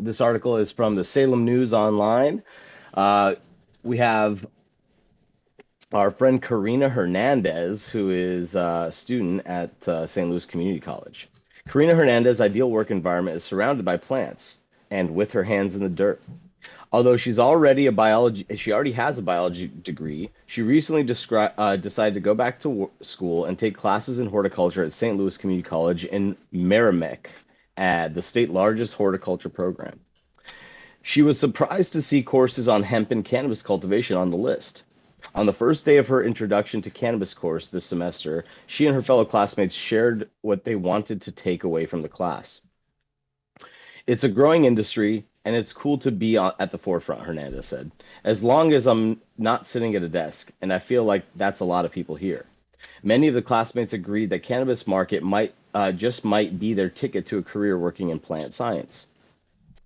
This article is from the Salem News Online. Uh, we have our friend Karina Hernandez, who is a student at St. Louis Community College. Karina Hernandez's ideal work environment is surrounded by plants and with her hands in the dirt. Although she already has a biology degree. She recently decided to go back to school and take classes in horticulture at St. Louis Community College in Merrimack, at the state largest horticulture program. She was surprised to see courses on hemp and cannabis cultivation on the list. On the first day of her introduction to cannabis course this semester, she and her fellow classmates shared what they wanted to take away from the class. It's a growing industry, and it's cool to be at the forefront, Hernandez said. As long as I'm not sitting at a desk, and I feel like that's a lot of people here. Many of the classmates agreed that cannabis market might be their ticket to a career working in plant science.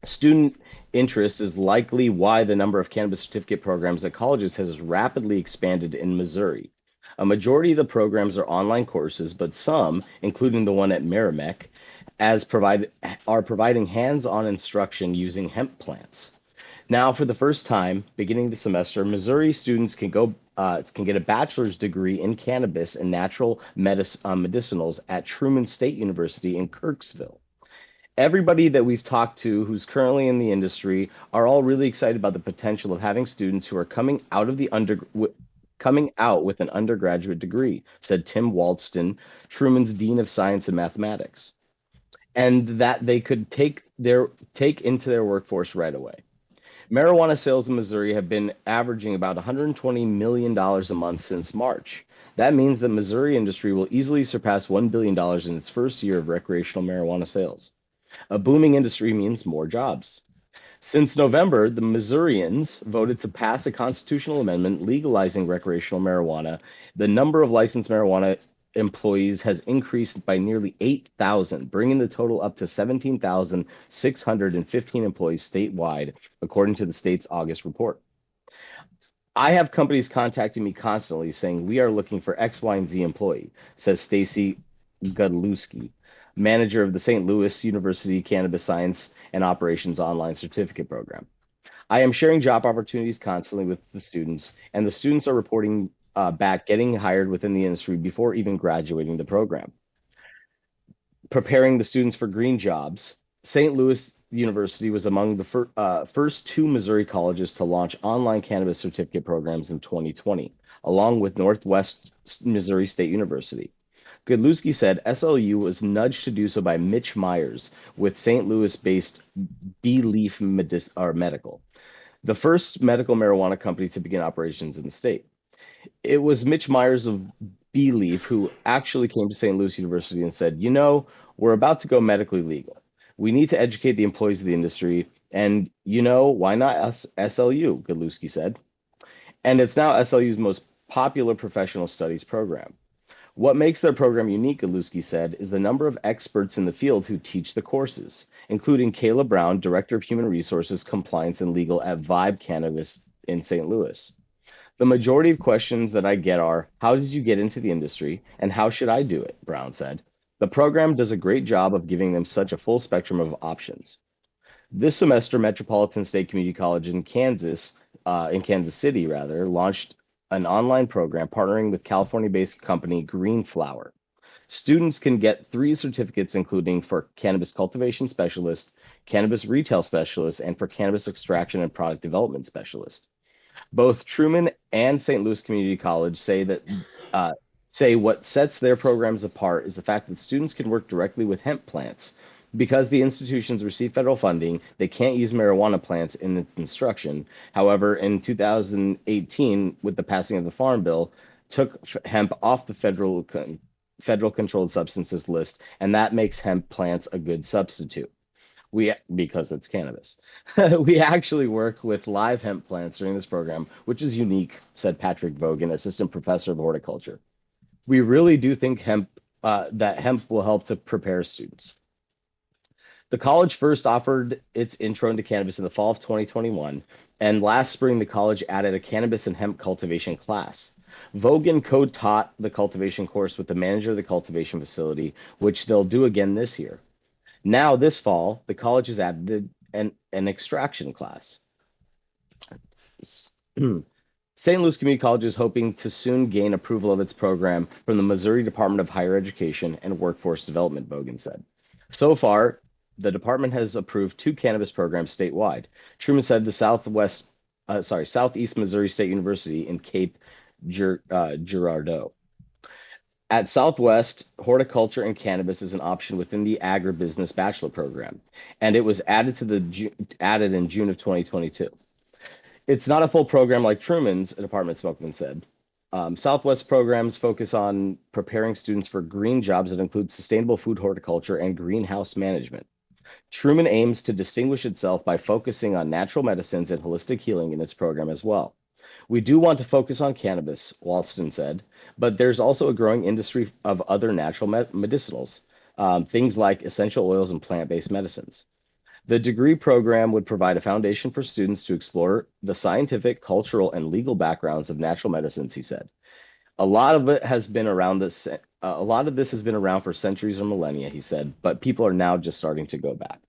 Student interest is likely why the number of cannabis certificate programs at colleges has rapidly expanded in Missouri. A majority of the programs are online courses, but some, including the one at Merrimack, as provide are providing hands-on instruction using hemp plants. Now, for the first time, beginning the semester, Missouri students can get a bachelor's degree in cannabis and natural medicinals at Truman State University in Kirksville. Everybody that we've talked to who's currently in the industry are all really excited about the potential of having students who are coming out with an undergraduate degree, said Tim Walston, Truman's Dean of Science and Mathematics, and that they could take into their workforce right away. Marijuana sales in Missouri have been averaging about $120 million a month since March. That means that Missouri industry will easily surpass $1 billion in its first year of recreational marijuana sales. A booming industry means more jobs. Since November, the Missourians voted to pass a constitutional amendment legalizing recreational marijuana. The number of licensed marijuana employees has increased by nearly 8,000, bringing the total up to 17,615 employees statewide, according to the state's August report. I have companies contacting me constantly saying we are looking for X, Y, and Z employee, says Stacy Godlewski, manager of the St. Louis University Cannabis Science and Operations online certificate program. I am sharing job opportunities constantly with the students, and the students are reporting back getting hired within the industry before even graduating the program. Preparing the students for green jobs, St. Louis University was among the first two Missouri colleges to launch online cannabis certificate programs in 2020, along with Northwest Missouri State University. Godlewski said SLU was nudged to do so by Mitch Myers with St. Louis-based Beleaf Medical, the first medical marijuana company to begin operations in the state. It was Mitch Myers of Beleaf who actually came to St. Louis University and said, we're about to go medically legal. We need to educate the employees of the industry, and why not SLU, Godlewski said. And it's now SLU's most popular professional studies program. What makes their program unique, Godlewski said, is the number of experts in the field who teach the courses, including Kayla Brown, Director of Human Resources, Compliance, and Legal at Vibe Cannabis in St. Louis. The majority of questions that I get are, how did you get into the industry, and how should I do it? Brown said. The program does a great job of giving them such a full spectrum of options. This semester, Metropolitan State Community College in Kansas City, launched an online program partnering with California-based company Green Flower. Students can get 3 certificates, including for cannabis cultivation specialist, cannabis retail specialist, and for cannabis extraction and product development specialist. Both Truman and St. Louis Community College say what sets their programs apart is the fact that students can work directly with hemp plants. Because the institutions receive federal funding, they can't use marijuana plants in its instruction. However, in 2018, with the passing of the Farm Bill, took hemp off the federal controlled substances list, and that makes hemp plants a good substitute. Because it's cannabis. We actually work with live hemp plants during this program, which is unique, said Patrick Vogan, assistant professor of horticulture. We really do think that hemp will help to prepare students. The college first offered its intro into cannabis in the fall of 2021, and last spring the college added a cannabis and hemp cultivation class. Vogan co-taught the cultivation course with the manager of the cultivation facility, which they'll do again this year. Now, this fall, the college has an extraction class. St. Louis Community College is hoping to soon gain approval of its program from the Missouri Department of Higher Education and Workforce Development, Bogan said. So far, the department has approved 2 cannabis programs statewide. Truman said the Southeast Missouri State University in Cape Girardeau. At Southwest, horticulture and cannabis is an option within the agribusiness bachelor program, and it was added in June of 2022. It's not a full program like Truman's, a department spokesman said. Southwest programs focus on preparing students for green jobs that include sustainable food horticulture and greenhouse management. Truman aims to distinguish itself by focusing on natural medicines and holistic healing in its program as well. We do want to focus on cannabis, Walston said, but there's also a growing industry of other natural medicinals, things like essential oils and plant-based medicines. The degree program would provide a foundation for students to explore the scientific, cultural, and legal backgrounds of natural medicines, he said. A lot of it has been around this. A lot of this has been around for centuries or millennia, he said, but people are now just starting to go back.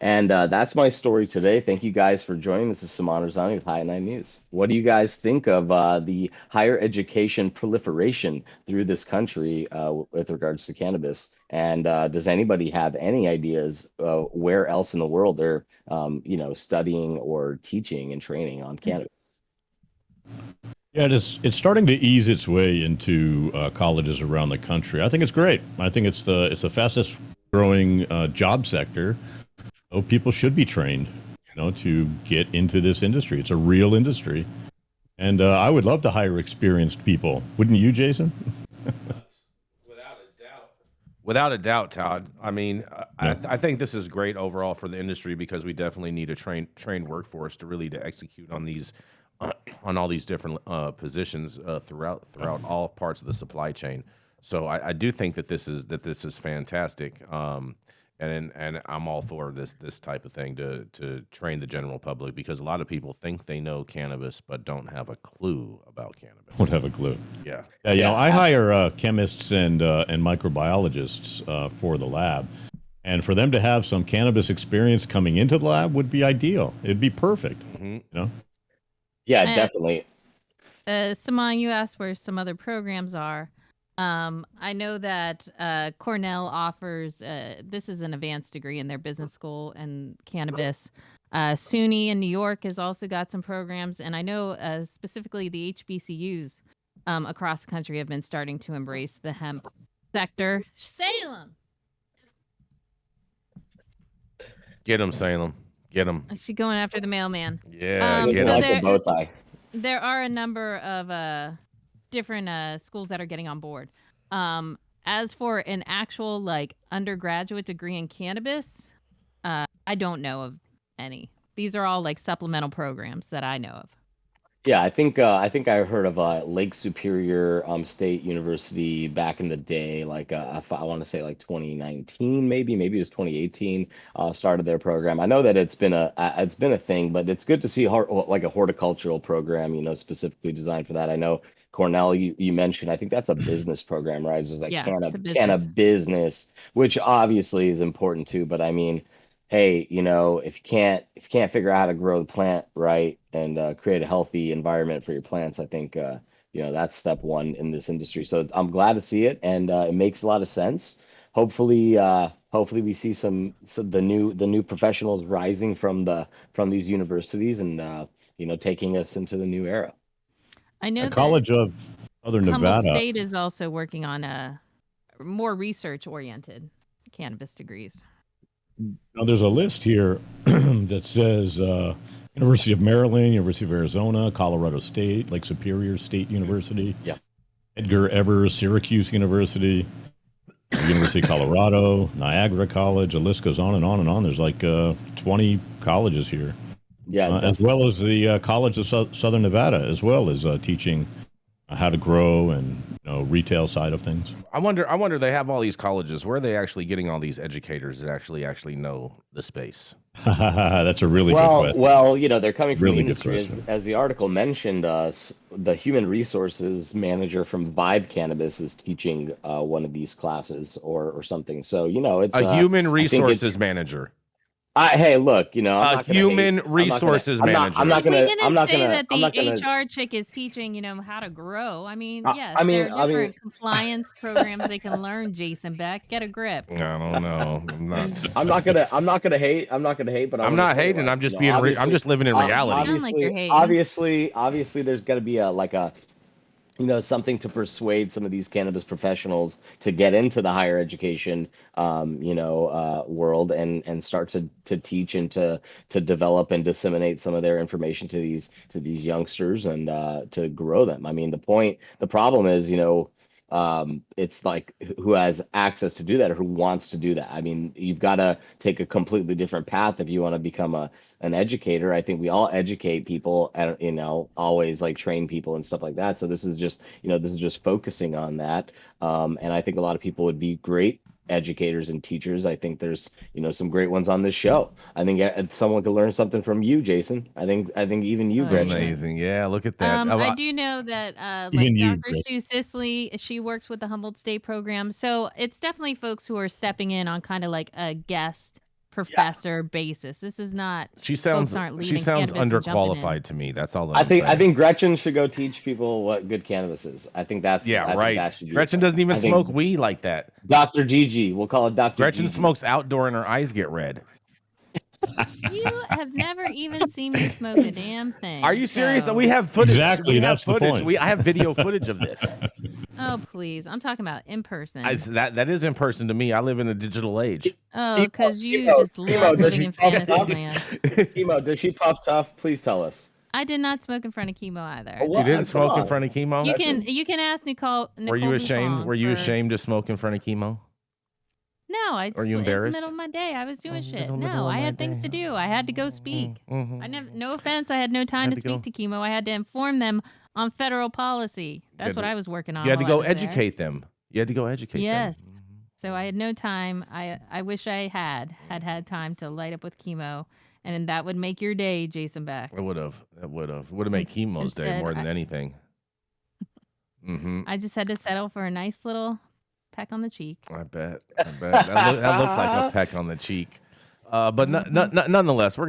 And that's my story today. Thank you guys for joining. This is Saman Razani with High 9 News. What do you guys think of the higher education proliferation through this country with regards to cannabis? And does anybody have any ideas where else in the world they're, studying or teaching and training on cannabis? Yeah, it's starting to ease its way into colleges around the country. I think it's great. I think it's the fastest growing job sector. So people should be trained, to get into this industry. It's a real industry, and I would love to hire experienced people. Wouldn't you, Jason? Without a doubt, Todd. I mean, Yeah. I think this is great overall for the industry because we definitely need a trained workforce to execute on these on all these different positions throughout all parts of the supply chain. So I do think that this is fantastic. And I'm all for this type of thing to train the general public because a lot of people think they know cannabis but don't have a clue about cannabis. Won't have a clue. Yeah. Yeah, I hire chemists and microbiologists for the lab, and for them to have some cannabis experience coming into the lab would be ideal. It'd be perfect. Mm-hmm. Yeah, And definitely. Saman, you asked where some other programs are. I know that Cornell offers this is an advanced degree in their business school and cannabis. SUNY in New York has also got some programs, and I know specifically the HBCUs across the country have been starting to embrace the hemp sector. Salem, Get them, Salem. Get them. she's going after the mailman. Yeah, Doesn't get So like them. the bow tie. there are a number of different schools that are getting on board. As for an actual undergraduate degree in cannabis, I don't know of any. These are all supplemental programs that I know of. Yeah, I heard of Lake Superior State University back in the day, I want to say like 2019, maybe it was 2018. Started their program. I know that it's been a thing, but it's good to see like a horticultural program, specifically designed for that. I know Cornell, you mentioned. I think that's a business program, right? It's just like Yeah, it's a can a business. business, which obviously is important too. But I mean, hey, if you can't figure out how to grow the plant right and create a healthy environment for your plants, I think that's step one in this industry. So I'm glad to see it, and it makes a lot of sense. Hopefully we see some the new professionals rising from these universities and taking us into the new era. I A know that college of Southern Humboldt Nevada. State is also working on a more research-oriented cannabis degrees. Now, there's a list here that says University of Maryland, University of Arizona, Colorado State, Lake Superior State University, Yeah. Edgar Evers, Syracuse University, University of Colorado, Niagara College. The list goes on and on and on. There's like 20 colleges here, Yeah, as well as the College of Southern Nevada, as well as teaching how to grow and retail side of things. I wonder they have all these colleges. Where are they actually getting all these educators that actually know the space? That's a really good Well, question. they're coming from the Really good industry, as, question. as the article mentioned. The human resources manager from Vibe Cannabis is teaching one of these classes or something. So it's A human I think it's resources manager. Hey, look, I'm not gonna Human hate. resources manager. I'm not We gonna. I'm didn't not say gonna. that I'm the not gonna. HR chick is teaching, how to grow. I mean, yes, I there mean. are I mean. different compliance programs they can learn, Jason Beck. Get a grip. I don't know. I'm not. I'm not gonna. I'm not gonna hate. I'm not gonna hate. But I I'm want to not say, hating. like, I'm just being. I'm obviously, just living in reality. Sound like you're hating. obviously, there's got to be a like a something to persuade some of these cannabis professionals to get into the higher education, world and start to teach and to develop and disseminate some of their information to these youngsters and to grow them. I mean, the problem is, it's like who has access to do that or who wants to do that. I mean, you've got to take a completely different path if you want to become an educator. I think we all educate people and always like train people and stuff like that. So this is just focusing on that. And I think a lot of people would be great educators and teachers. I think there's some great ones on this show. I think someone could learn something from you, Jason. I think even you, Oh, yeah. Gretchen. Amazing. Yeah, look at that. I do know that, like Even you, Dr. Chris. Sue Sisley, she works with the Humboldt State program. So it's definitely folks who are stepping in on kind of like a guest professor basis. This is not She folks sounds. aren't She leaving sounds cannabis and jumping in. underqualified to me. That's all I I'm think saying. I think Gretchen should go teach people what good cannabis is. I think Yeah, I think right. that should be Gretchen doesn't even I think smoke weed like that. Dr. Gigi. We'll call it Dr. Gretchen Gigi. smokes outdoor and her eyes get red. You have never even seen me smoke a damn thing. Are you serious? so- We have footage. Exactly, We have that's the footage. point. I have video footage of this. Oh, please. I'm talking about in person. That is in person to me. I live in a digital age. Oh, because you Chemo, just Chemo, love does living she in puff fantasy tough? land. Chemo, does she puff tough? Please tell us. I did not smoke in front of chemo either. Oh, You what? didn't Come smoke in on. front of chemo. You can ask Nicole. Were you ashamed? Buffon Were you for- ashamed to smoke in front of chemo? No, I. Are you It's the embarrassed? middle of my day. I was doing shit. middle No, of I my had things day. to do. I had to go speak. Mhm. I never. No offense. I had no time Had to to go. speak to chemo. I had to inform them on federal policy. That's had what to- I was working on. You had to while go I was there. educate them. You had to go educate Yes. them. So I had no time. I wish I had time to light up with chemo, and that would make your day, Jason Beck. It would have. It would have. Would have made chemo's day Instead, more than anything. Mm-hmm. I just had to settle for a nice little peck on the cheek. I bet. That looked like a peck on the cheek. But nonetheless, we're